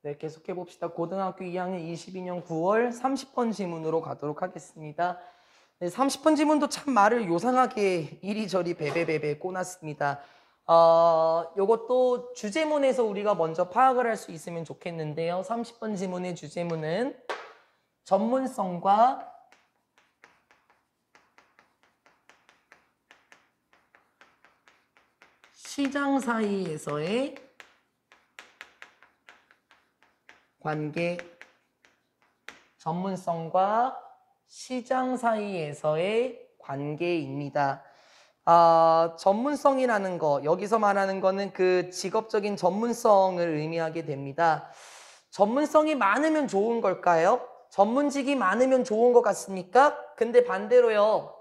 네, 계속해 봅시다. 고등학교 2학년 22년 9월 30번 지문으로 가도록 하겠습니다. 네, 30번 지문도 참 말을 요상하게 이리저리 베베베베 꼬놨습니다. 요것도 주제문에서 우리가 먼저 파악을 할 수 있으면 좋겠는데요. 30번 지문의 주제문은 전문성과 시장 사이에서의 관계, 전문성과 시장 사이에서의 관계입니다. 전문성이라는 거, 여기서 말하는 거는 그 직업적인 전문성을 의미하게 됩니다. 전문성이 많으면 좋은 걸까요? 전문직이 많으면 좋은 것 같습니까? 근데 반대로요.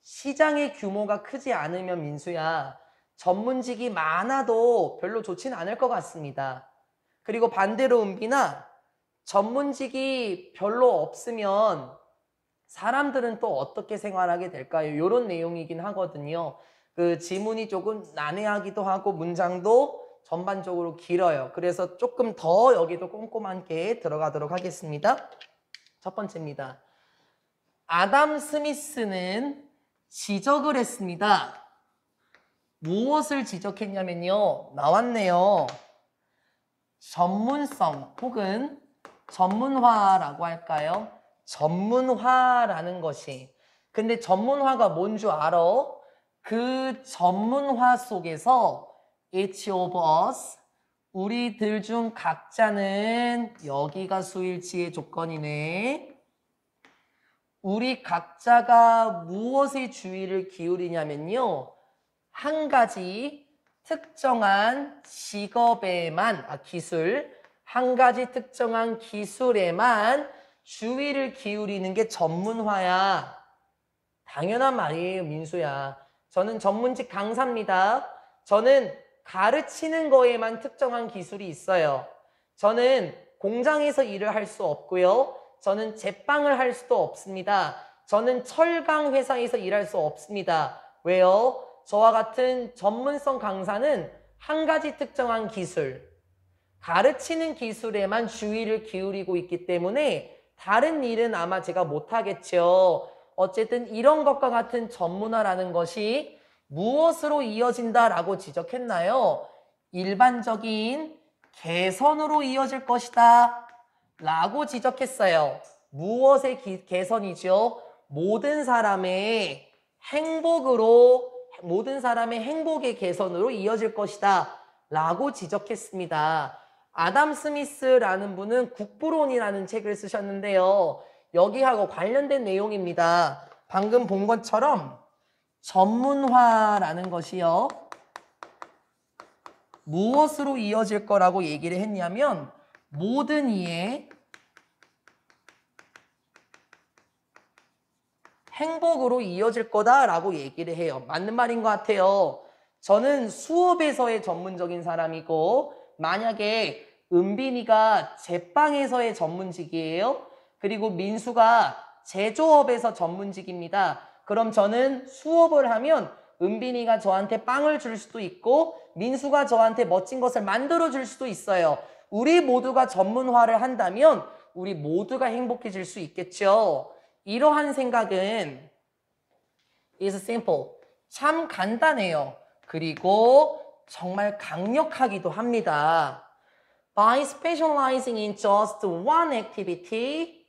시장의 규모가 크지 않으면 민수야, 전문직이 많아도 별로 좋진 않을 것 같습니다. 그리고 반대로 은빈아, 전문직이 별로 없으면 사람들은 또 어떻게 생활하게 될까요? 이런 내용이긴 하거든요. 그 지문이 조금 난해하기도 하고 문장도 전반적으로 길어요. 그래서 조금 더 여기도 꼼꼼하게 들어가도록 하겠습니다. 첫 번째입니다. 아담 스미스는 지적을 했습니다. 무엇을 지적했냐면요. 나왔네요. 전문성 혹은 전문화라고 할까요? 전문화라는 것이. 근데 전문화가 뭔 줄 알아? 그 전문화 속에서 each of us, 우리들 중 각자는, 여기가 수일치의 조건이네. 우리 각자가 무엇에 주의를 기울이냐면요. 한 가지 특정한 직업에만, 기술, 한 가지 특정한 기술에만 주의를 기울이는 게 전문화야. 당연한 말이에요, 민수야. 저는 전문직 강사입니다. 저는 가르치는 거에만 특정한 기술이 있어요. 저는 공장에서 일을 할 수 없고요. 저는 제빵을 할 수도 없습니다. 저는 철강 회사에서 일할 수 없습니다. 왜요? 저와 같은 전문성 강사는 한 가지 특정한 기술, 가르치는 기술에만 주의를 기울이고 있기 때문에 다른 일은 아마 제가 못하겠죠. 어쨌든 이런 것과 같은 전문화라는 것이 무엇으로 이어진다라고 지적했나요? 일반적인 개선으로 이어질 것이다 라고 지적했어요. 무엇의 개선이죠? 모든 사람의 행복의 개선으로 이어질 것이다 라고 지적했습니다. 아담 스미스라는 분은 국부론이라는 책을 쓰셨는데요. 여기하고 관련된 내용입니다. 방금 본 것처럼 전문화라는 것이요. 무엇으로 이어질 거라고 얘기를 했냐면 모든 이의 행복으로 이어질 거다라고 얘기를 해요. 맞는 말인 것 같아요. 저는 수업에서의 전문적인 사람이고 만약에 은빈이가 제빵에서의 전문직이에요. 그리고 민수가 제조업에서 전문직입니다. 그럼 저는 수업을 하면 은빈이가 저한테 빵을 줄 수도 있고 민수가 저한테 멋진 것을 만들어 줄 수도 있어요. 우리 모두가 전문화를 한다면 우리 모두가 행복해질 수 있겠죠. 이러한 생각은 is simple. 참 간단해요. 그리고 정말 강력하기도 합니다. By specializing in just one activity,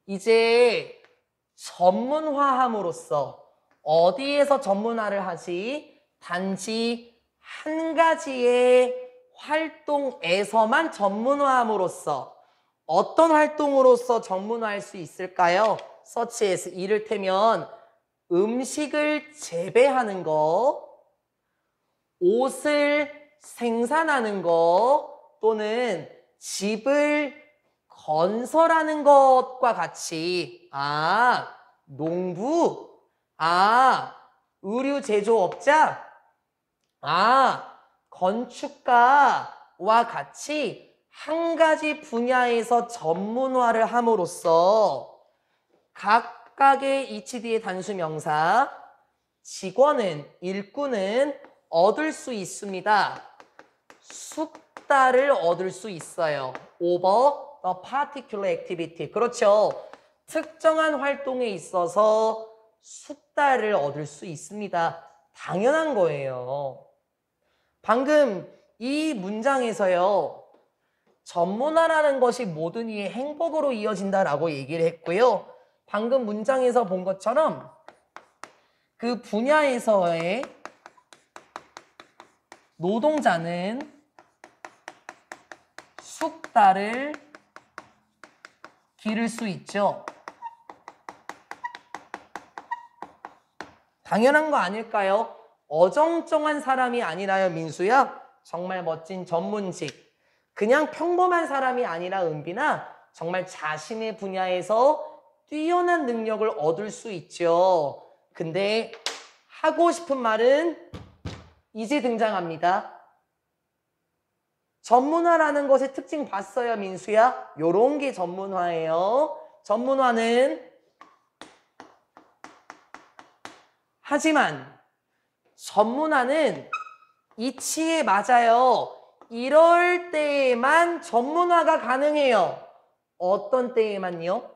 이제 전문화함으로써 어디에서 전문화를 하지? 단지 한 가지의 활동에서만 전문화함으로써 어떤 활동으로서 전문화할 수 있을까요? such as 이를테면 음식을 재배하는 거, 옷을 생산하는 거, 또는 집을 건설하는 것과 같이 농부, 의류 제조업자, 건축가와 같이 한 가지 분야에서 전문화를 함으로써 각각의 ECD의 단수명사, 직원은, 일꾼은 얻을 수 있습니다. 숙달을 얻을 수 있어요. over a particular activity. 그렇죠. 특정한 활동에 있어서 숙달을 얻을 수 있습니다. 당연한 거예요. 방금 이 문장에서요. 전문화라는 것이 모든 이의 행복으로 이어진다라고 얘기를 했고요. 방금 문장에서 본 것처럼 그 분야에서의 노동자는 숙달을 기를 수 있죠. 당연한 거 아닐까요? 어정쩡한 사람이 아니라요, 민수야. 정말 멋진 전문직. 그냥 평범한 사람이 아니라 은빈아, 정말 자신의 분야에서 뛰어난 능력을 얻을 수 있죠. 근데 하고 싶은 말은 이제 등장합니다. 전문화라는 것의 특징 봤어요, 민수야? 요런 게 전문화예요. 전문화는 하지만 전문화는 이치에 맞아요. 이럴 때에만 전문화가 가능해요. 어떤 때에만요?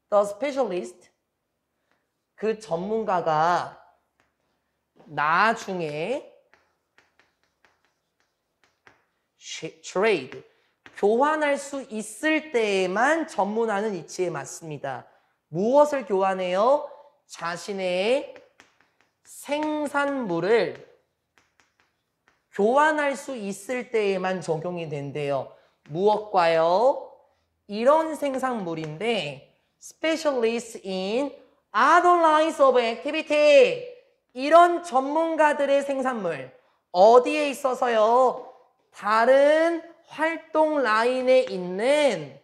The specialist, 그 전문가가 나중에 trade, 교환할 수 있을 때에만 전문화는 이치에 맞습니다. 무엇을 교환해요? 자신의 생산물을 교환할 수 있을 때에만 적용이 된대요. 무엇과요? 이런 생산물인데 specialist in other lines of activity, 이런 전문가들의 생산물 어디에 있어서요? 다른 활동 라인에 있는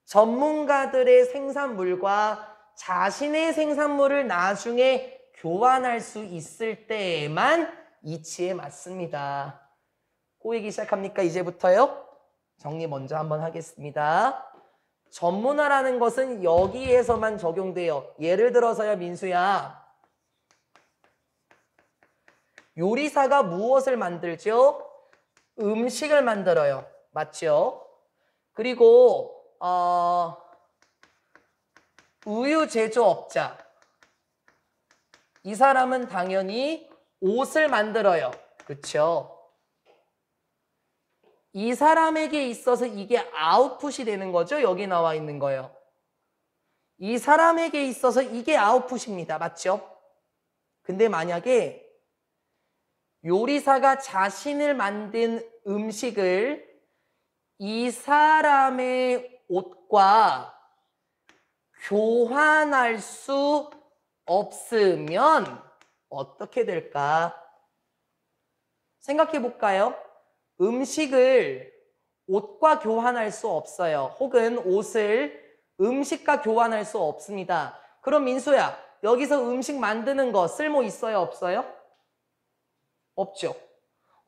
전문가들의 생산물과 자신의 생산물을 나중에 교환할 수 있을 때에만 이치에 맞습니다. 꼬이기 시작합니까? 이제부터요? 정리 먼저 한번 하겠습니다. 전문화라는 것은 여기에서만 적용돼요. 예를 들어서요, 민수야. 요리사가 무엇을 만들죠? 음식을 만들어요. 맞죠? 그리고 우유 제조업자, 이 사람은 당연히 옷을 만들어요. 그렇죠? 이 사람에게 있어서 이게 아웃풋이 되는 거죠. 여기 나와 있는 거요. 이 사람에게 있어서 이게 아웃풋입니다. 맞죠? 근데 만약에 요리사가 자신을 만든 음식을 이 사람의 옷과 교환할 수 없으면 어떻게 될까? 생각해 볼까요? 음식을 옷과 교환할 수 없어요. 혹은 옷을 음식과 교환할 수 없습니다. 그럼 민수야, 여기서 음식 만드는 거 쓸모 있어요? 없어요? 없죠.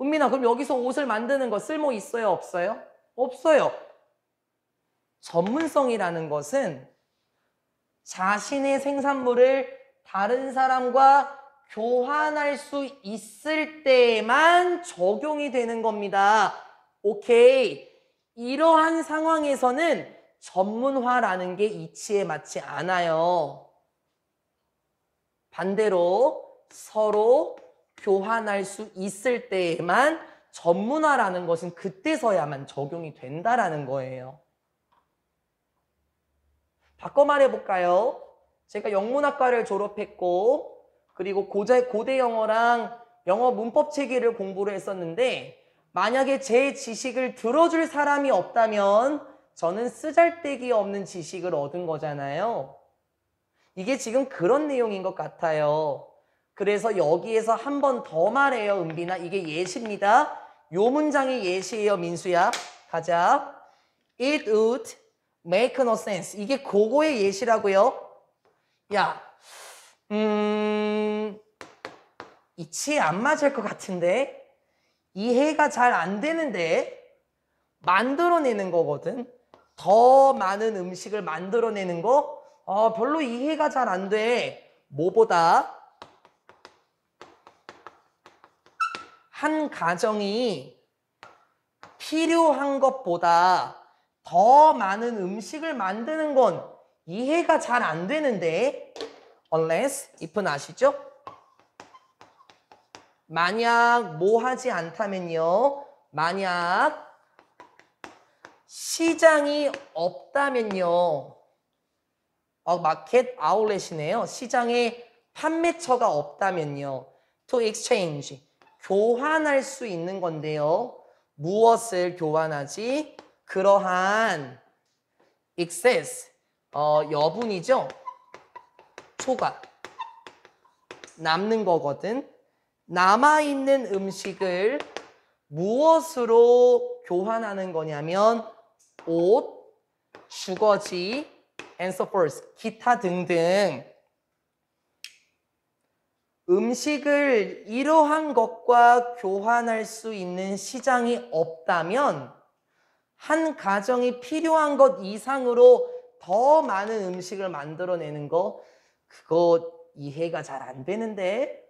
은민아, 그럼 여기서 옷을 만드는 거 쓸모 있어요? 없어요? 없어요. 전문성이라는 것은 자신의 생산물을 다른 사람과 교환할 수 있을 때만 적용이 되는 겁니다. 오케이. 이러한 상황에서는 전문화라는 게 이치에 맞지 않아요. 반대로 서로 교환할 수 있을 때에만 전문화라는 것은 그때서야만 적용이 된다라는 거예요. 바꿔 말해볼까요? 제가 영문학과를 졸업했고 그리고 고대 영어랑 영어 문법 체계를 공부를 했었는데 만약에 제 지식을 들어줄 사람이 없다면 저는 쓰잘데기 없는 지식을 얻은 거잖아요. 이게 지금 그런 내용인 것 같아요. 그래서 여기에서 한 번 더 말해요, 은빈아. 이게 예시입니다. 요 문장이 예시예요, 민수야. 가자. It would make no sense. 이게 그거의 예시라고요. 야, 이치에 안 맞을 것 같은데? 이해가 잘 안 되는데? 만들어내는 거거든. 더 많은 음식을 만들어내는 거? 별로 이해가 잘 안 돼. 뭐보다 한 가정이 필요한 것보다 더 많은 음식을 만드는 건 이해가 잘 안 되는데 unless, if는 아시죠? 만약 뭐 하지 않다면요. 만약 시장이 없다면요. 마켓 아울렛이네요. 시장에 판매처가 없다면요. to exchange, 교환할 수 있는 건데요. 무엇을 교환하지? 그러한 excess, 여분이죠. 초과, 남는 거거든. 남아있는 음식을 무엇으로 교환하는 거냐면 옷, 주거지, and so forth, 기타 등등 음식을 이러한 것과 교환할 수 있는 시장이 없다면 한 가정이 필요한 것 이상으로 더 많은 음식을 만들어내는 거 그거 이해가 잘 안 되는데?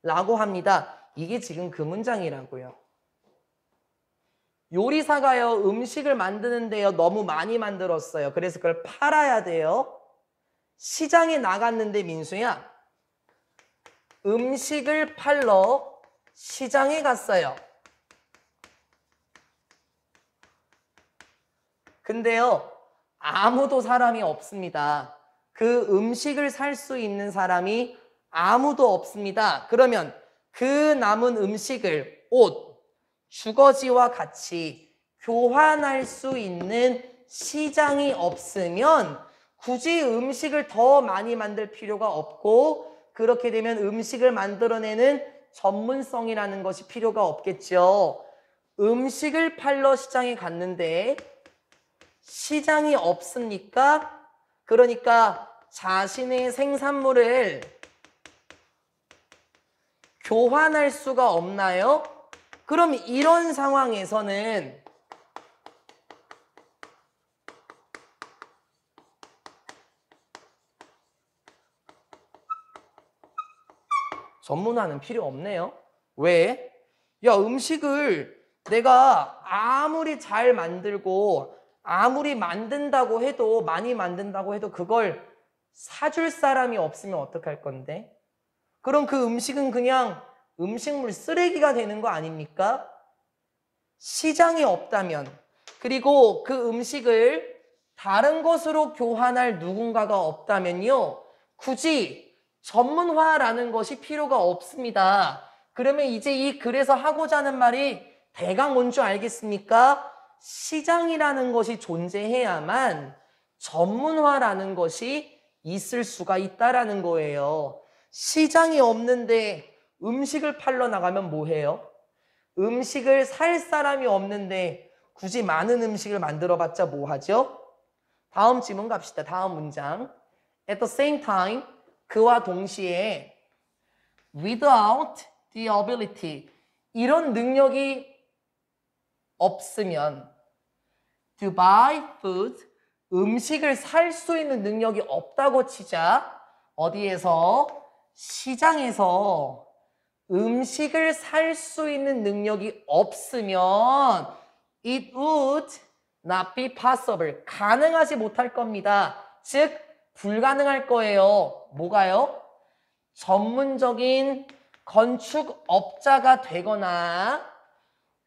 라고 합니다. 이게 지금 그 문장이라고요. 요리사가요, 음식을 만드는데요, 너무 많이 만들었어요. 그래서 그걸 팔아야 돼요. 시장에 나갔는데 민수야, 음식을 팔러 시장에 갔어요. 근데요, 아무도 사람이 없습니다. 그 음식을 살 수 있는 사람이 아무도 없습니다. 그러면 그 남은 음식을 옷, 주거지와 같이 교환할 수 있는 시장이 없으면 굳이 음식을 더 많이 만들 필요가 없고 그렇게 되면 음식을 만들어내는 전문성이라는 것이 필요가 없겠죠. 음식을 팔러 시장에 갔는데 시장이 없으니까 그러니까 자신의 생산물을 교환할 수가 없나요? 그럼 이런 상황에서는 전문화는 필요 없네요. 왜? 야, 음식을 내가 아무리 잘 만들고 아무리 만든다고 해도 많이 만든다고 해도 그걸 사줄 사람이 없으면 어떡할 건데? 그럼 그 음식은 그냥 음식물 쓰레기가 되는 거 아닙니까? 시장이 없다면 그리고 그 음식을 다른 것으로 교환할 누군가가 없다면요. 굳이 전문화라는 것이 필요가 없습니다. 그러면 이제 이 글에서 하고자 하는 말이 대강 뭔 줄 알겠습니까? 시장이라는 것이 존재해야만 전문화라는 것이 있을 수가 있다라는 거예요. 시장이 없는데 음식을 팔러 나가면 뭐 해요? 음식을 살 사람이 없는데 굳이 많은 음식을 만들어봤자 뭐 하죠? 다음 질문 갑시다. 다음 문장. At the same time, 그와 동시에 without the ability, 이런 능력이 없으면 to buy food, 음식을 살 수 있는 능력이 없다고 치자. 어디에서? 시장에서 음식을 살 수 있는 능력이 없으면 it would not be possible. 가능하지 못할 겁니다. 즉 불가능할 거예요. 뭐가요? 전문적인 건축업자가 되거나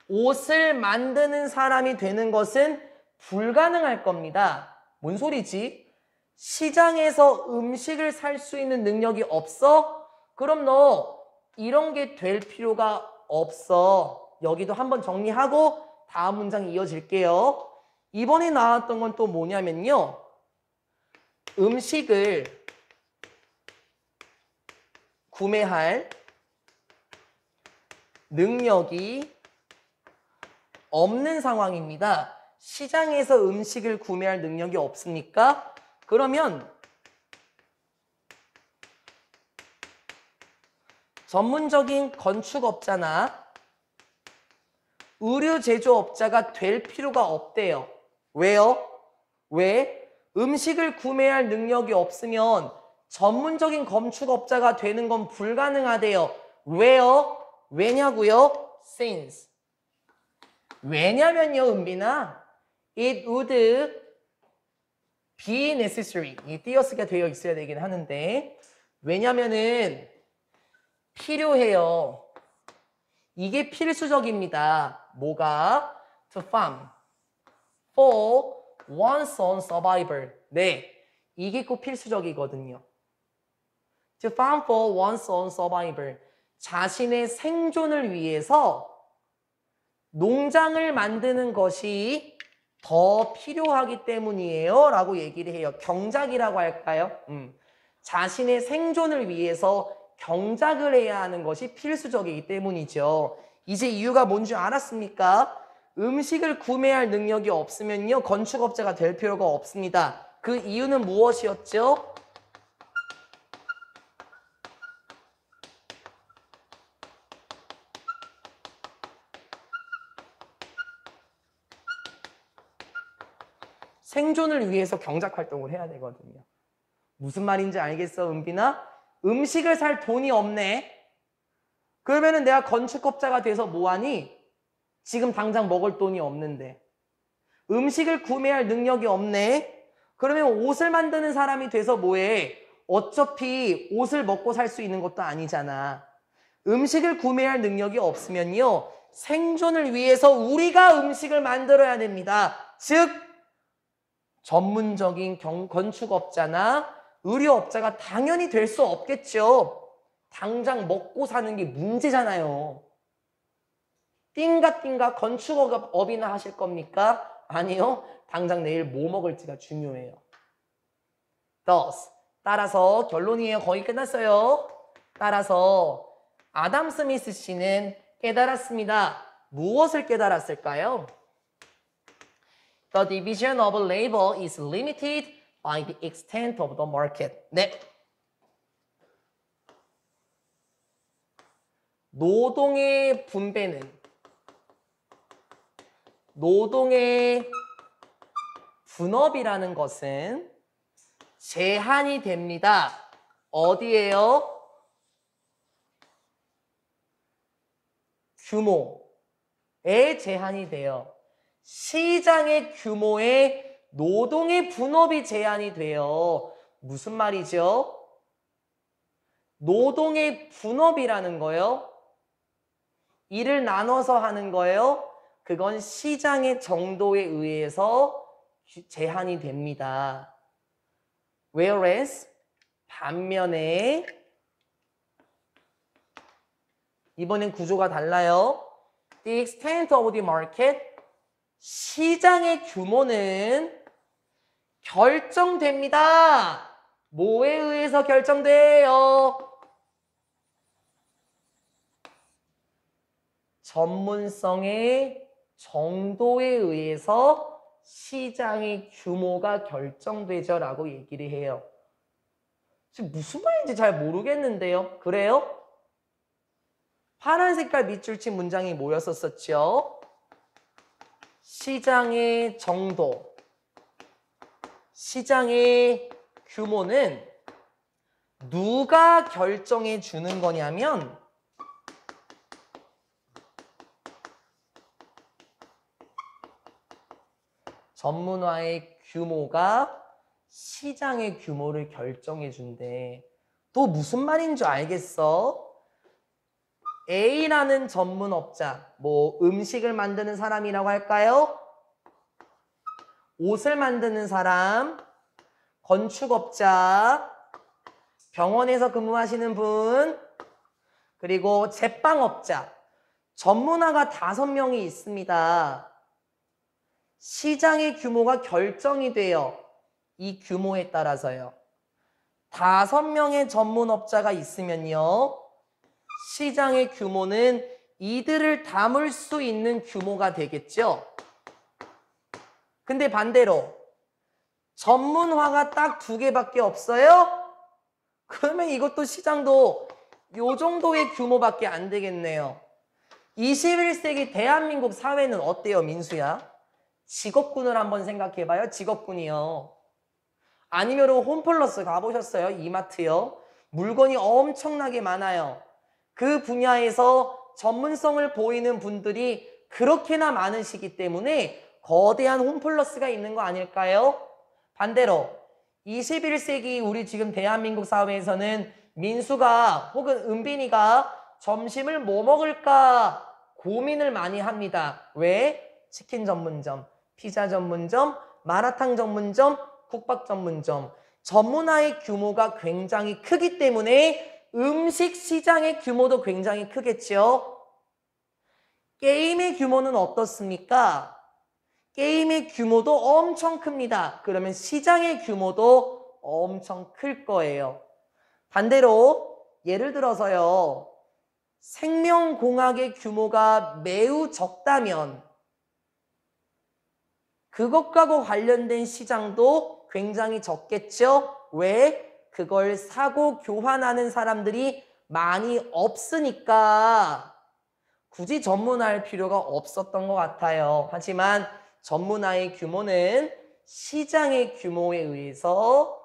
옷을 만드는 사람이 되는 것은 불가능할 겁니다. 뭔 소리지? 시장에서 음식을 살 수 있는 능력이 없어? 그럼 너 이런 게 될 필요가 없어. 여기도 한번 정리하고 다음 문장 이어질게요. 이번에 나왔던 건 또 뭐냐면요. 음식을 구매할 능력이 없는 상황입니다. 시장에서 음식을 구매할 능력이 없으니까 그러면 전문적인 건축업자나 의류 제조업자가 될 필요가 없대요. 왜요? 왜? 음식을 구매할 능력이 없으면 전문적인 건축업자가 되는 건 불가능하대요. 왜요? 왜냐고요? Since 왜냐면요, 은빈아. It would be necessary. 이 띄어쓰기가 되어 있어야 되긴 하는데 왜냐면은 필요해요. 이게 필수적입니다. 뭐가? To farm for one's own survival. 네, 이게 꼭 필수적이거든요. To farm for one's own survival. 자신의 생존을 위해서 농장을 만드는 것이 더 필요하기 때문이에요 라고 얘기를 해요. 경작이라고 할까요? 자신의 생존을 위해서 경작을 해야 하는 것이 필수적이기 때문이죠. 이제 이유가 뭔지 알았습니까? 음식을 구매할 능력이 없으면요, 건축업자가 될 필요가 없습니다. 그 이유는 무엇이었죠? 생존을 위해서 경작 활동을 해야 되거든요. 무슨 말인지 알겠어, 은빈아? 음식을 살 돈이 없네. 그러면은 내가 건축업자가 돼서 뭐하니? 지금 당장 먹을 돈이 없는데. 음식을 구매할 능력이 없네. 그러면 옷을 만드는 사람이 돼서 뭐해? 어차피 옷을 먹고 살 수 있는 것도 아니잖아. 음식을 구매할 능력이 없으면요, 생존을 위해서 우리가 음식을 만들어야 됩니다. 즉 전문적인 건축업자나 의료업자가 당연히 될 수 없겠죠. 당장 먹고 사는 게 문제잖아요. 띵가띵가 건축업이나 하실 겁니까? 아니요. 당장 내일 뭐 먹을지가 중요해요. Thus, 따라서 결론이에요. 거의 끝났어요. 따라서 아담 스미스 씨는 깨달았습니다. 무엇을 깨달았을까요? The division of labor is limited by the extent of the market. 네. 노동의 분배는 노동의 분업이라는 것은 제한이 됩니다. 어디에요? 규모에 제한이 돼요. 시장의 규모에 노동의 분업이 제한이 돼요. 무슨 말이죠? 노동의 분업이라는 거요. 일을 나눠서 하는 거예요. 그건 시장의 정도에 의해서 제한이 됩니다. Whereas 반면에 이번엔 구조가 달라요. The extent of the market, 시장의 규모는 결정됩니다. 뭐에 의해서 결정돼요? 전문성의 정도에 의해서 시장의 규모가 결정되죠 라고 얘기를 해요. 지금 무슨 말인지 잘 모르겠는데요. 그래요? 파란 색깔 밑줄 친 문장이 뭐였었죠? 시장의 정도, 시장의 규모는 누가 결정해 주는 거냐면 전문화의 규모가 시장의 규모를 결정해 준대. 또 무슨 말인 줄 알겠어? A라는 전문업자, 뭐 음식을 만드는 사람이라고 할까요? 옷을 만드는 사람, 건축업자, 병원에서 근무하시는 분, 그리고 제빵업자, 전문화가 5명이 있습니다. 시장의 규모가 결정이 돼요. 이 규모에 따라서요. 5명의 전문업자가 있으면요, 시장의 규모는 이들을 담을 수 있는 규모가 되겠죠. 근데 반대로 전문화가 딱 2개밖에 없어요? 그러면 이것도 시장도 요 정도의 규모밖에 안 되겠네요. 21세기 대한민국 사회는 어때요, 민수야? 직업군을 한번 생각해봐요. 직업군이요. 아니면 홈플러스 가보셨어요? 이마트요. 물건이 엄청나게 많아요. 그 분야에서 전문성을 보이는 분들이 그렇게나 많으시기 때문에 거대한 홈플러스가 있는 거 아닐까요? 반대로 21세기 우리 지금 대한민국 사회에서는 민수가 혹은 은빈이가 점심을 뭐 먹을까 고민을 많이 합니다. 왜? 치킨 전문점, 피자 전문점, 마라탕 전문점, 국밥 전문점. 전문화의 규모가 굉장히 크기 때문에 음식 시장의 규모도 굉장히 크겠죠. 게임의 규모는 어떻습니까? 게임의 규모도 엄청 큽니다. 그러면 시장의 규모도 엄청 클 거예요. 반대로 예를 들어서요. 생명공학의 규모가 매우 적다면 그것과 관련된 시장도 굉장히 적겠죠? 왜? 그걸 사고 교환하는 사람들이 많이 없으니까 굳이 전문화할 필요가 없었던 것 같아요. 하지만 전문화의 규모는 시장의 규모에 의해서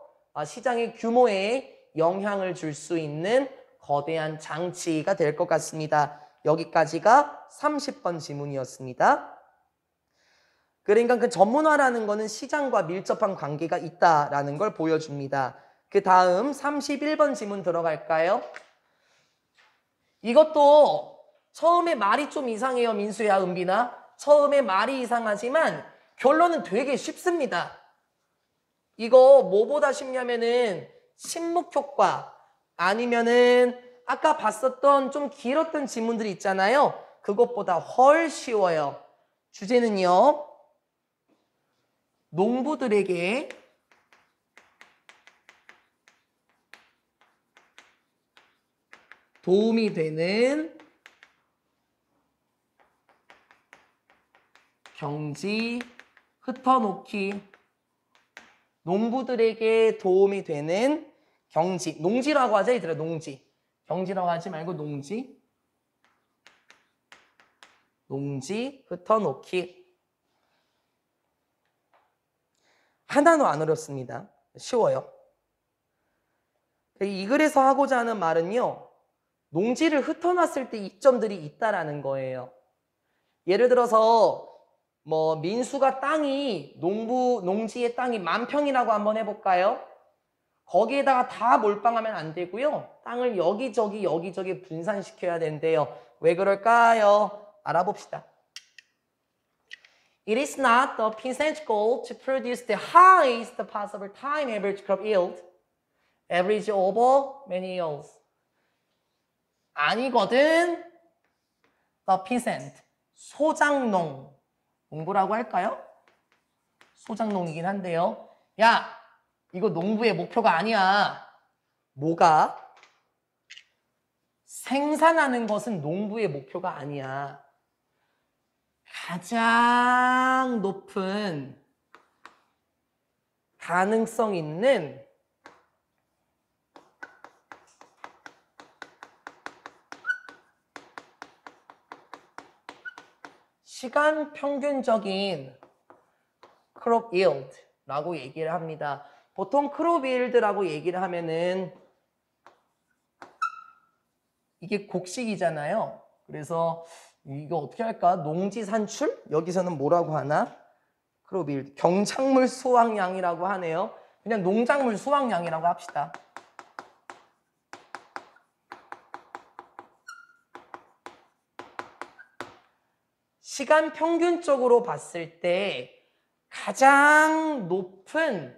시장의 규모에 영향을 줄 수 있는 거대한 장치가 될 것 같습니다. 여기까지가 30번 지문이었습니다. 그러니까 그 전문화라는 거는 시장과 밀접한 관계가 있다라는 걸 보여줍니다. 그 다음 31번 지문 들어갈까요? 이것도 처음에 말이 좀 이상해요, 민수야, 은빈아. 처음에 말이 이상하지만 결론은 되게 쉽습니다. 이거 뭐보다 쉽냐면은 침묵효과 아니면은 아까 봤었던 좀 길었던 지문들이 있잖아요. 그것보다 훨 쉬워요. 주제는요. 농부들에게 도움이 되는 경지 흩어놓기. 농부들에게 도움이 되는 경지. 농지라고 하자, 얘들아, 농지. 경지라고 하지 말고 농지. 농지 흩어놓기. 하나도 안 어렵습니다. 쉬워요. 이 글에서 하고자 하는 말은요. 농지를 흩어놨을 때 이점들이 있다라는 거예요. 예를 들어서 뭐 민수가 땅이 농지의 땅이 10,000평이라고 한번 해볼까요? 거기에다가 다 몰빵하면 안 되고요. 땅을 여기저기 분산시켜야 된대요. 왜 그럴까요? 알아봅시다. It is not the percentage goal to produce the highest possible time average crop yield, average over many years. 아니거든. The peasant, 소작농. 농부라고 할까요? 소작농이긴 한데요. 야, 이거 농부의 목표가 아니야. 뭐가? 생산하는 것은 농부의 목표가 아니야. 가장 높은 가능성 있는 시간 평균적인 crop yield라고 얘기를 합니다. 보통 crop yield라고 얘기를 하면은 이게 곡식이잖아요. 그래서 이거 어떻게 할까? 농지 산출? 여기서는 뭐라고 하나? crop yield. 경작물 수확량이라고 하네요. 그냥 농작물 수확량이라고 합시다. 시간 평균적으로 봤을 때 가장 높은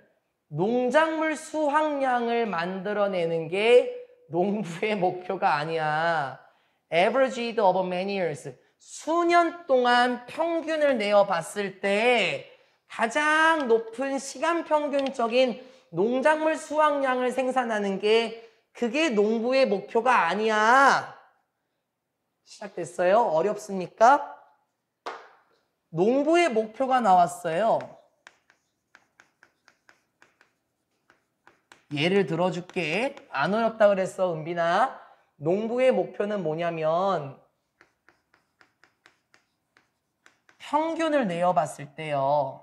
농작물 수확량을 만들어내는 게 농부의 목표가 아니야. Averaged over many years. 수년 동안 평균을 내어봤을 때 가장 높은 시간 평균적인 농작물 수확량을 생산하는 게 그게 농부의 목표가 아니야. 시작됐어요? 어렵습니까? 농부의 목표가 나왔어요. 예를 들어줄게. 안 어렵다 그랬어, 은빈아. 농부의 목표는 뭐냐면 평균을 내어봤을 때요.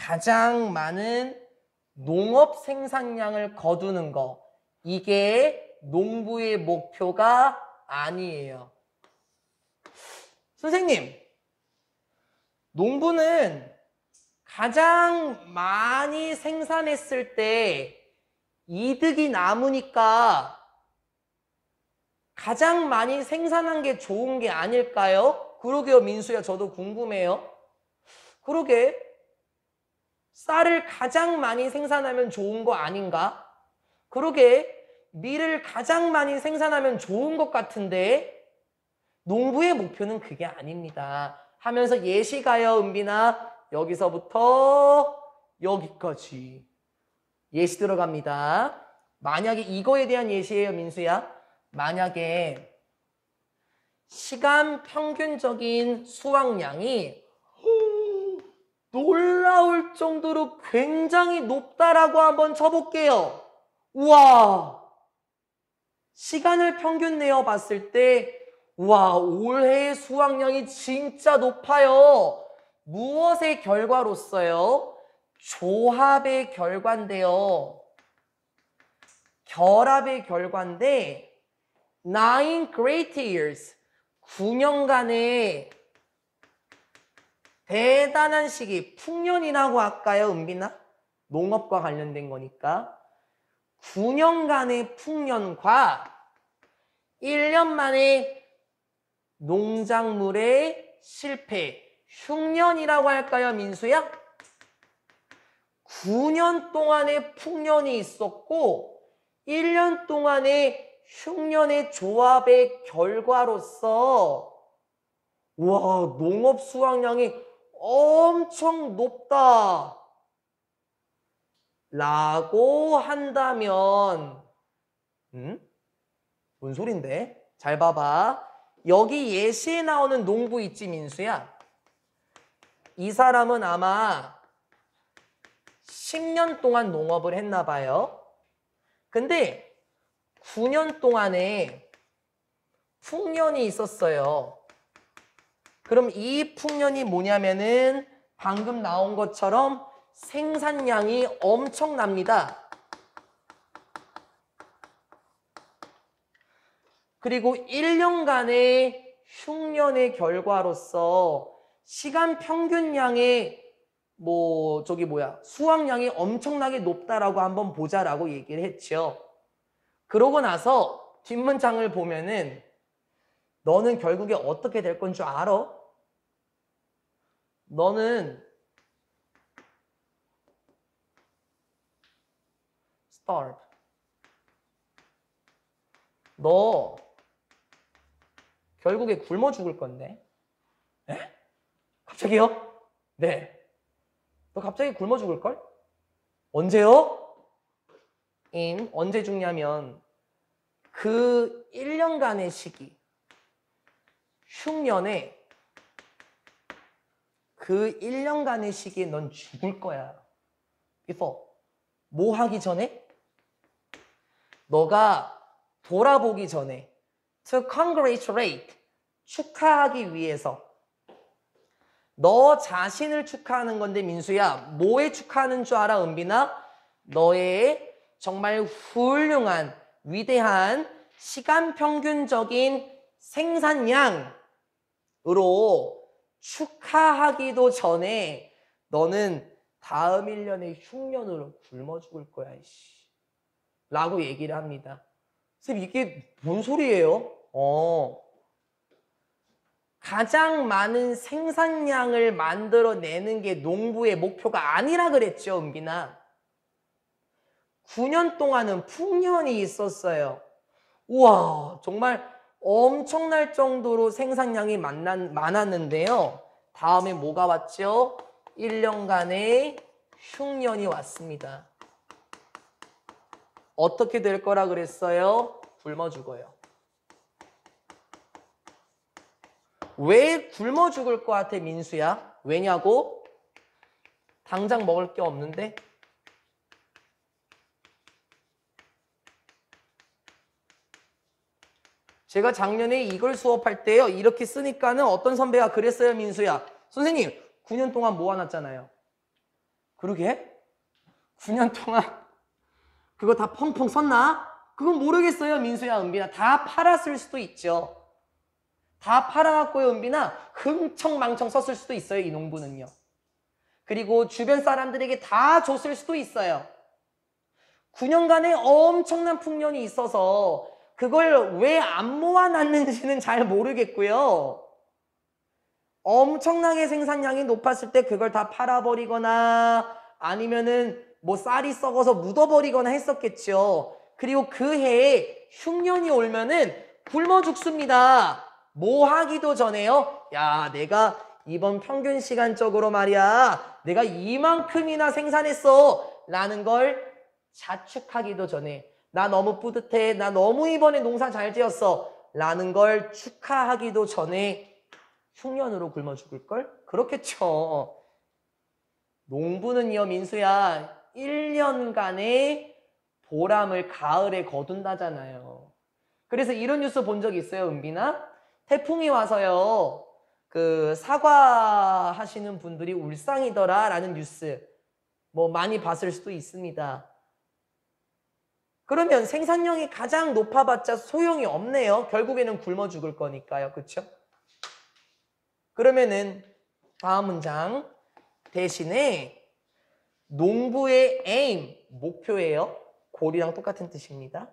가장 많은 농업 생산량을 거두는 거. 이게 농부의 목표가 아니에요. 선생님, 농부는 가장 많이 생산했을 때 이득이 남으니까 가장 많이 생산한 게 좋은 게 아닐까요? 그러게요, 민수야. 저도 궁금해요. 그러게. 쌀을 가장 많이 생산하면 좋은 거 아닌가? 그러게. 밀을 가장 많이 생산하면 좋은 것 같은데 농부의 목표는 그게 아닙니다. 하면서 예시 가요, 은빈아. 여기서부터 여기까지. 예시 들어갑니다. 만약에 이거에 대한 예시예요, 민수야. 만약에 시간 평균적인 수확량이 놀라울 정도로 굉장히 높다라고 한번 쳐볼게요. 우와! 시간을 평균 내어 봤을 때 와, 올해의 수확량이 진짜 높아요. 무엇의 결과로서요? 조합의 결과인데요. 결합의 결과인데 9 great years, 9년간의 대단한 시기, 풍년이라고 할까요, 은빈아? 농업과 관련된 거니까. 9년간의 풍년과 1년 만에 농작물의 실패, 흉년이라고 할까요, 민수야? 9년 동안의 풍년이 있었고 1년 동안의 흉년의 조합의 결과로서 와, 농업 수확량이 엄청 높다 라고 한다면 뭔 소린데? 잘 봐봐. 여기 예시에 나오는 농부 있지, 민수야? 이 사람은 아마 10년 동안 농업을 했나 봐요. 근데 9년 동안에 풍년이 있었어요. 그럼 이 풍년이 뭐냐면은 방금 나온 것처럼 생산량이 엄청납니다. 그리고 1년간의 흉년의 결과로서 시간 평균량의 수확량이 엄청나게 높다라고 한번 보자라고 얘기를 했죠. 그러고 나서 뒷문장을 보면은 너는 결국에 어떻게 될 건 줄 알아? 너는 starve. 너 결국에 굶어 죽을 건데. 에? 갑자기요? 네. 너 갑자기 굶어 죽을걸? 언제요? 언제 죽냐면 그 1년간의 시기, 흉년에 그 1년간의 시기에 넌 죽을 거야. before. 뭐 하기 전에? 너가 돌아보기 전에 to congratulate, 축하하기 위해서. 너 자신을 축하하는 건데 민수야, 뭐에 축하하는 줄 알아, 은빈아? 너의 정말 훌륭한, 위대한 시간 평균적인 생산량으로 축하하기도 전에 너는 다음 1년에 흉년으로 굶어 죽을 거야, 이씨. 라고 얘기를 합니다. 선생님, 이게 뭔 소리예요? 가장 많은 생산량을 만들어내는 게 농부의 목표가 아니라 그랬죠, 은빈아. 9년 동안은 풍년이 있었어요. 우와, 정말 엄청날 정도로 생산량이 많았는데요. 다음에 뭐가 왔죠? 1년간의 흉년이 왔습니다. 어떻게 될 거라 그랬어요? 굶어 죽어요. 왜 굶어 죽을 것 같아, 민수야? 왜냐고? 당장 먹을 게 없는데? 제가 작년에 이걸 수업할 때요, 이렇게 쓰니까는 어떤 선배가 그랬어요, 민수야? 선생님, 9년 동안 모아놨잖아요. 그러게? 9년 동안 그거 다 펑펑 섰나? 그건 모르겠어요, 민수야, 은빈아. 다 팔았을 수도 있죠. 다 팔아갖고요, 은빈아. 흥청망청 섰을 수도 있어요, 이 농부는요. 그리고 주변 사람들에게 다 줬을 수도 있어요. 9년간의 엄청난 풍년이 있어서 그걸 왜 안 모아놨는지는 잘 모르겠고요. 엄청나게 생산량이 높았을 때 그걸 다 팔아버리거나 아니면은 뭐 쌀이 썩어서 묻어버리거나 했었겠죠. 그리고 그 해에 흉년이 오면은 굶어 죽습니다. 뭐 하기도 전에요. 야, 내가 이번 평균 시간적으로 말이야, 내가 이만큼이나 생산했어 라는 걸 자축하기도 전에, 나 너무 뿌듯해, 나 너무 이번에 농사 잘 지었어 라는 걸 축하하기도 전에 흉년으로 굶어 죽을걸? 그렇겠죠. 농부는요, 민수야, 1년간의 보람을 가을에 거둔다잖아요. 그래서 이런 뉴스 본 적 있어요, 은빈아? 태풍이 와서요, 그 사과 하시는 분들이 울상이더라 라는 뉴스 뭐 많이 봤을 수도 있습니다. 그러면 생산량이 가장 높아봤자 소용이 없네요. 결국에는 굶어 죽을 거니까요. 그렇죠? 그러면은 다음 문장 대신에 농부의 aim, 목표예요. 골이랑 똑같은 뜻입니다.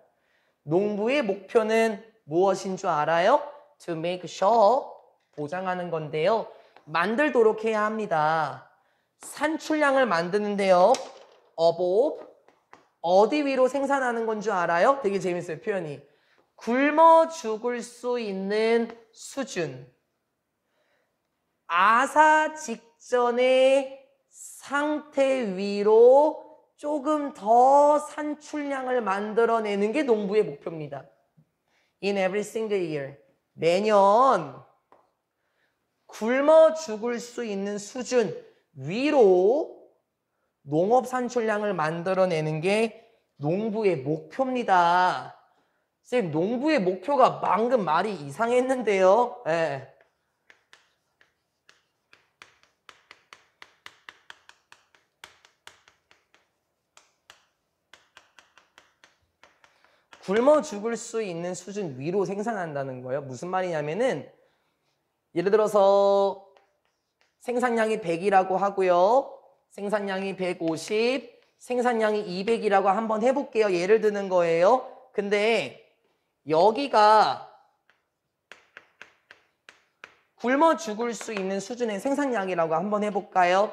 농부의 목표는 무엇인 줄 알아요? To make sure, 보장하는 건데요. 만들도록 해야 합니다. 산출량을 만드는데요. above, 어디 위로 생산하는 건 줄 알아요? 되게 재밌어요, 표현이. 굶어 죽을 수 있는 수준. 아사 직전의 상태 위로 조금 더 산출량을 만들어내는 게 농부의 목표입니다. In every single year. 매년 굶어 죽을 수 있는 수준 위로 농업 산출량을 만들어내는 게 농부의 목표입니다. 쌤, 농부의 목표가 방금 말이 이상했는데요. 네. 굶어 죽을 수 있는 수준 위로 생산한다는 거예요. 무슨 말이냐면은 예를 들어서 생산량이 100이라고 하고요. 생산량이 150, 생산량이 200이라고 한번 해볼게요. 예를 드는 거예요. 근데 여기가 굶어 죽을 수 있는 수준의 생산량이라고 한번 해볼까요?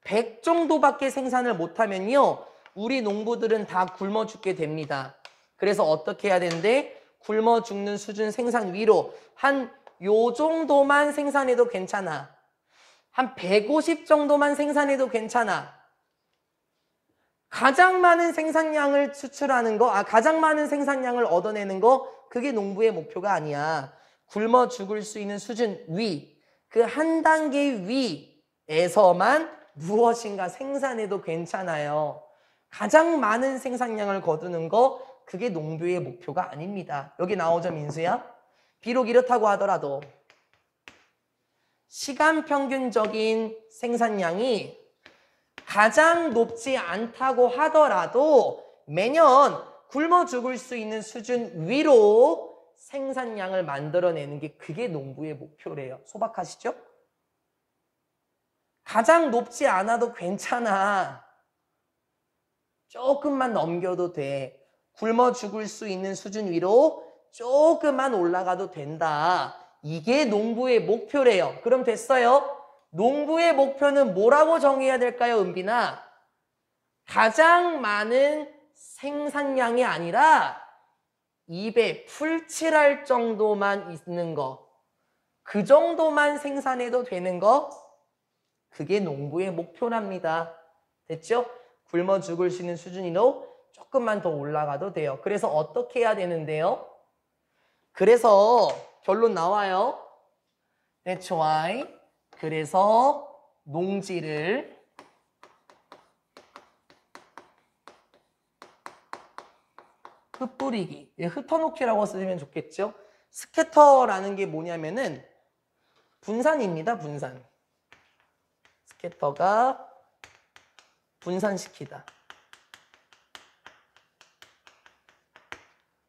100 정도밖에 생산을 못하면요, 우리 농부들은 다 굶어 죽게 됩니다. 그래서 어떻게 해야 되는데, 굶어 죽는 수준 생산 위로 한 요 정도만 생산해도 괜찮아. 한 150 정도만 생산해도 괜찮아. 가장 많은 생산량을 수출하는 거, 가장 많은 생산량을 얻어내는 거, 그게 농부의 목표가 아니야. 굶어 죽을 수 있는 수준 위, 그 한 단계 위에서만 무엇인가 생산해도 괜찮아요. 가장 많은 생산량을 거두는 거, 그게 농부의 목표가 아닙니다. 여기 나오죠, 민수야? 비록 이렇다고 하더라도 시간 평균적인 생산량이 가장 높지 않다고 하더라도 매년 굶어 죽을 수 있는 수준 위로 생산량을 만들어내는 게 그게 농부의 목표래요. 소박하시죠? 가장 높지 않아도 괜찮아. 조금만 넘겨도 돼. 굶어 죽을 수 있는 수준 위로 조금만 올라가도 된다. 이게 농부의 목표래요. 그럼 됐어요? 농부의 목표는 뭐라고 정해야 될까요, 은빈아? 가장 많은 생산량이 아니라 입에 풀칠할 정도만 있는 거. 그 정도만 생산해도 되는 거. 그게 농부의 목표랍니다. 됐죠? 굶어 죽을 수 있는 수준으로 조금만 더 올라가도 돼요. 그래서 어떻게 해야 되는데요? 그래서 결론 나와요. That's why. 그래서 농지를 흩뿌리기, 흩어놓기라고 쓰면 좋겠죠. 스캐터라는 게 뭐냐면은 분산입니다. 분산. 스캐터가 분산시키다.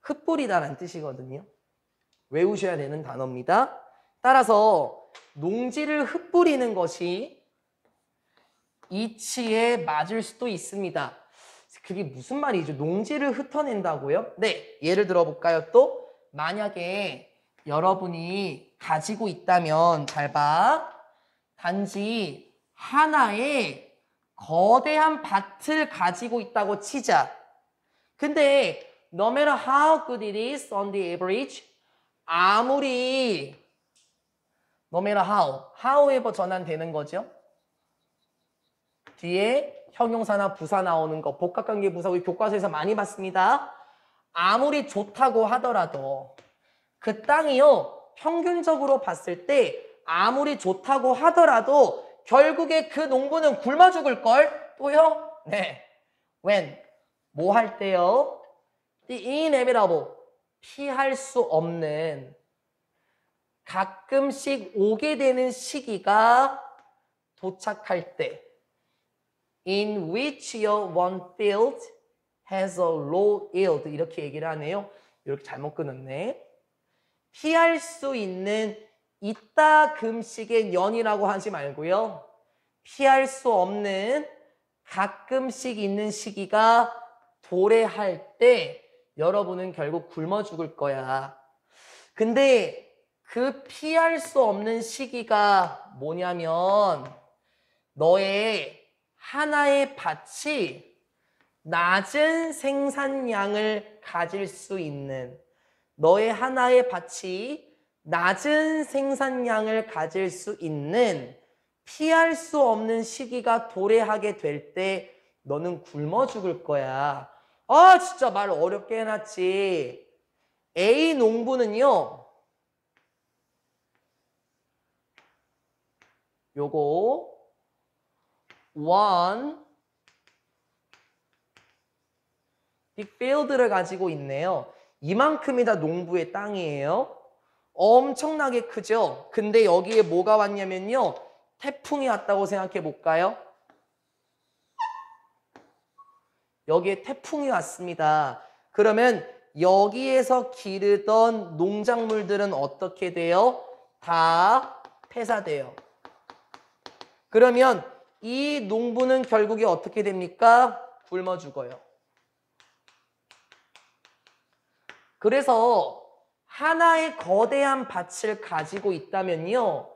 흩뿌리다라는 뜻이거든요. 외우셔야 되는 단어입니다. 따라서 농지를 흩뿌리는 것이 이치에 맞을 수도 있습니다. 그게 무슨 말이죠? 농지를 흩어낸다고요? 네, 예를 들어볼까요? 또 만약에 여러분이 가지고 있다면 잘 봐. 단지 하나의 거대한 밭을 가지고 있다고 치자. 근데 no matter how good it is on the average, 아무리 no matter however 전환되는 거죠. 뒤에 형용사나 부사 나오는 거 복합관계 부사 우리 교과서에서 많이 봤습니다. 아무리 좋다고 하더라도 그 땅이요 평균적으로 봤을 때 아무리 좋다고 하더라도 결국에 그 농부는 굶어 죽을걸? 또요? 네. when 뭐 할 때요? the inevitable 피할 수 없는 가끔씩 오게 되는 시기가 도착할 때 in which your one field has a low yield 이렇게 얘기를 하네요. 이렇게 잘못 끊었네. 피할 수 있는 이따 금식의 년이라고 하지 말고요. 피할 수 없는 가끔씩 있는 시기가 도래할 때 여러분은 결국 굶어 죽을 거야. 근데 그 피할 수 없는 시기가 뭐냐면 너의 하나의 밭이 낮은 생산량을 가질 수 있는 너의 하나의 밭이 낮은 생산량을 가질 수 있는 피할 수 없는 시기가 도래하게 될 때 너는 굶어 죽을 거야. 아 진짜 말 어렵게 해놨지. A 농부는요. 요거 one big field를 가지고 있네요. 이만큼이 다 농부의 땅이에요. 엄청나게 크죠? 근데 여기에 뭐가 왔냐면요. 태풍이 왔다고 생각해 볼까요? 여기에 태풍이 왔습니다. 그러면 여기에서 기르던 농작물들은 어떻게 돼요? 다 폐사돼요. 그러면 이 농부는 결국에 어떻게 됩니까? 굶어 죽어요. 그래서 하나의 거대한 밭을 가지고 있다면요.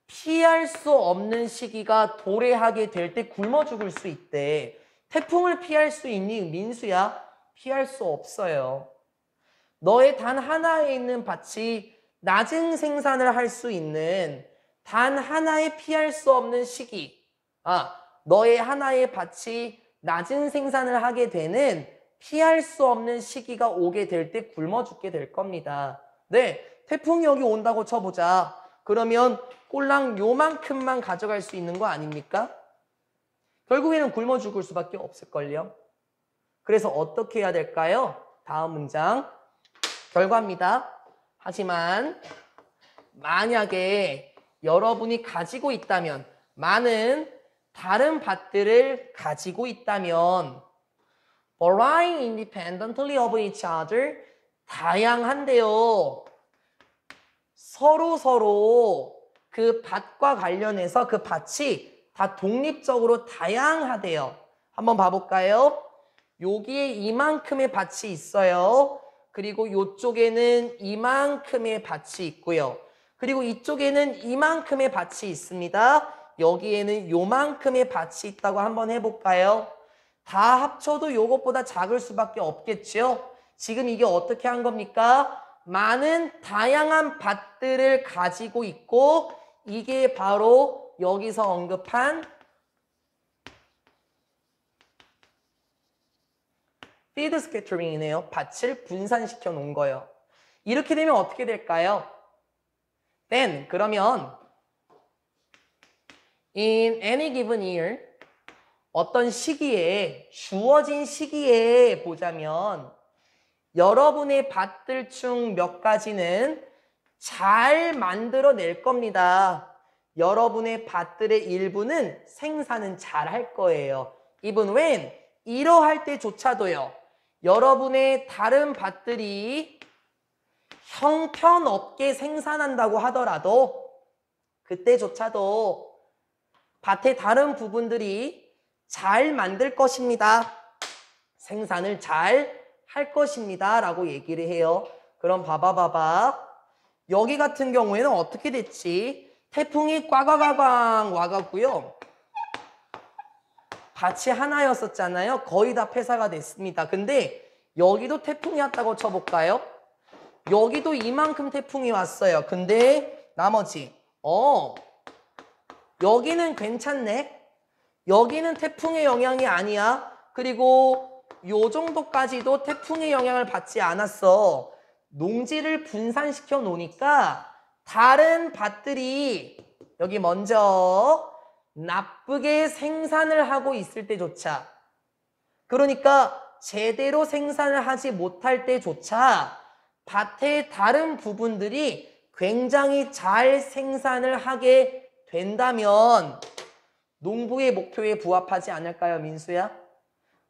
피할 수 없는 시기가 도래하게 될 때 굶어 죽을 수 있대. 태풍을 피할 수 있니? 민수야? 피할 수 없어요. 너의 단 하나에 있는 밭이 낮은 생산을 할 수 있는 단 하나의 피할 수 없는 시기. 너의 하나의 밭이 낮은 생산을 하게 되는 피할 수 없는 시기가 오게 될 때 굶어 죽게 될 겁니다. 네, 태풍이 여기 온다고 쳐보자. 그러면 꼴랑 요만큼만 가져갈 수 있는 거 아닙니까? 결국에는 굶어 죽을 수밖에 없을걸요. 그래서 어떻게 해야 될까요? 다음 문장 결과입니다. 하지만 만약에 여러분이 가지고 있다면 많은 다른 밭들을 가지고 있다면 varying independently of each other 다양한데요. 서로 그 밭과 관련해서 그 밭이 다 독립적으로 다양하대요. 한번 봐볼까요? 여기에 이만큼의 밭이 있어요. 그리고 이쪽에는 이만큼의 밭이 있고요. 그리고 이쪽에는 이만큼의 밭이 있습니다. 여기에는 요만큼의 밭이 있다고 한번 해볼까요? 다 합쳐도 요것보다 작을 수밖에 없겠죠? 지금 이게 어떻게 한 겁니까? 많은 다양한 밭들을 가지고 있고 이게 바로 여기서 언급한 field scattering이네요. 밭을 분산시켜 놓은 거예요. 이렇게 되면 어떻게 될까요? then 그러면 in any given year 어떤 시기에 주어진 시기에 보자면 여러분의 밭들 중 몇 가지는 잘 만들어낼 겁니다. 여러분의 밭들의 일부는 생산은 잘 할 거예요. even when 이러할 때조차도요. 여러분의 다른 밭들이 형편없게 생산한다고 하더라도 그때조차도 밭의 다른 부분들이 잘 만들 것입니다. 생산을 잘 할 것입니다. 라고 얘기를 해요. 그럼 봐봐. 여기 같은 경우에는 어떻게 됐지? 태풍이 꽈과과광 와갖고요. 밭이 하나였었잖아요. 거의 다 폐사가 됐습니다. 근데 여기도 태풍이 왔다고 쳐볼까요? 여기도 이만큼 태풍이 왔어요. 근데 나머지 여기는 괜찮네. 여기는 태풍의 영향이 아니야. 그리고 요 정도까지도 태풍의 영향을 받지 않았어. 농지를 분산시켜 놓으니까 다른 밭들이 여기 먼저 나쁘게 생산을 하고 있을 때조차, 그러니까 제대로 생산을 하지 못할 때조차 밭의 다른 부분들이 굉장히 잘 생산을 하게 된다면 농부의 목표에 부합하지 않을까요, 민수야?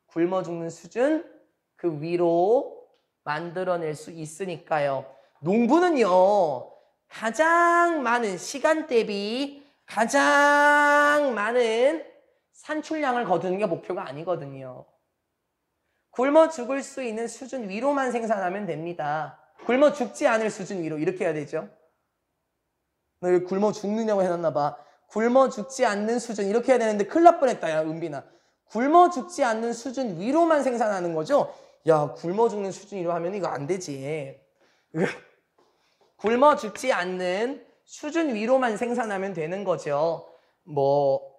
굶어 죽는 수준 그 위로 만들어낼 수 있으니까요. 농부는요, 가장 많은 시간 대비 가장 많은 산출량을 거두는 게 목표가 아니거든요. 굶어 죽을 수 있는 수준 위로만 생산하면 됩니다. 굶어 죽지 않을 수준 위로 이렇게 해야 되죠. 너 왜 굶어 죽느냐고 해놨나 봐. 굶어 죽지 않는 수준 이렇게 해야 되는데 큰일 날 뻔했다 야 은빈아. 굶어 죽지 않는 수준 위로만 생산하는 거죠. 야 굶어 죽는 수준 위로 하면 이거 안 되지. 굶어 죽지 않는 수준 위로만 생산하면 되는 거죠. 뭐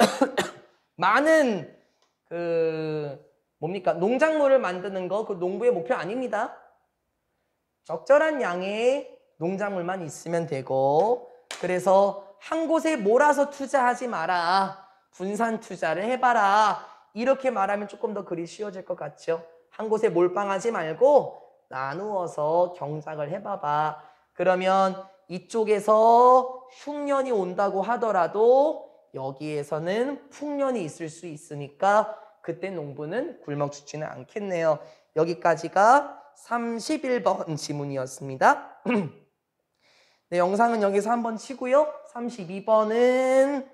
많은 뭡니까 농작물을 만드는 거 그 농부의 목표 아닙니다. 적절한 양의 농작물만 있으면 되고, 그래서 한 곳에 몰아서 투자하지 마라. 분산 투자를 해봐라. 이렇게 말하면 조금 더 글이 쉬워질 것 같죠. 한 곳에 몰빵하지 말고 나누어서 경작을 해봐봐. 그러면 이쪽에서 흉년이 온다고 하더라도 여기에서는 풍년이 있을 수 있으니까 그때 농부는 굶어 죽지는 않겠네요. 여기까지가 31번 지문이었습니다. 네, 영상은 여기서 한번 치고요. 32번은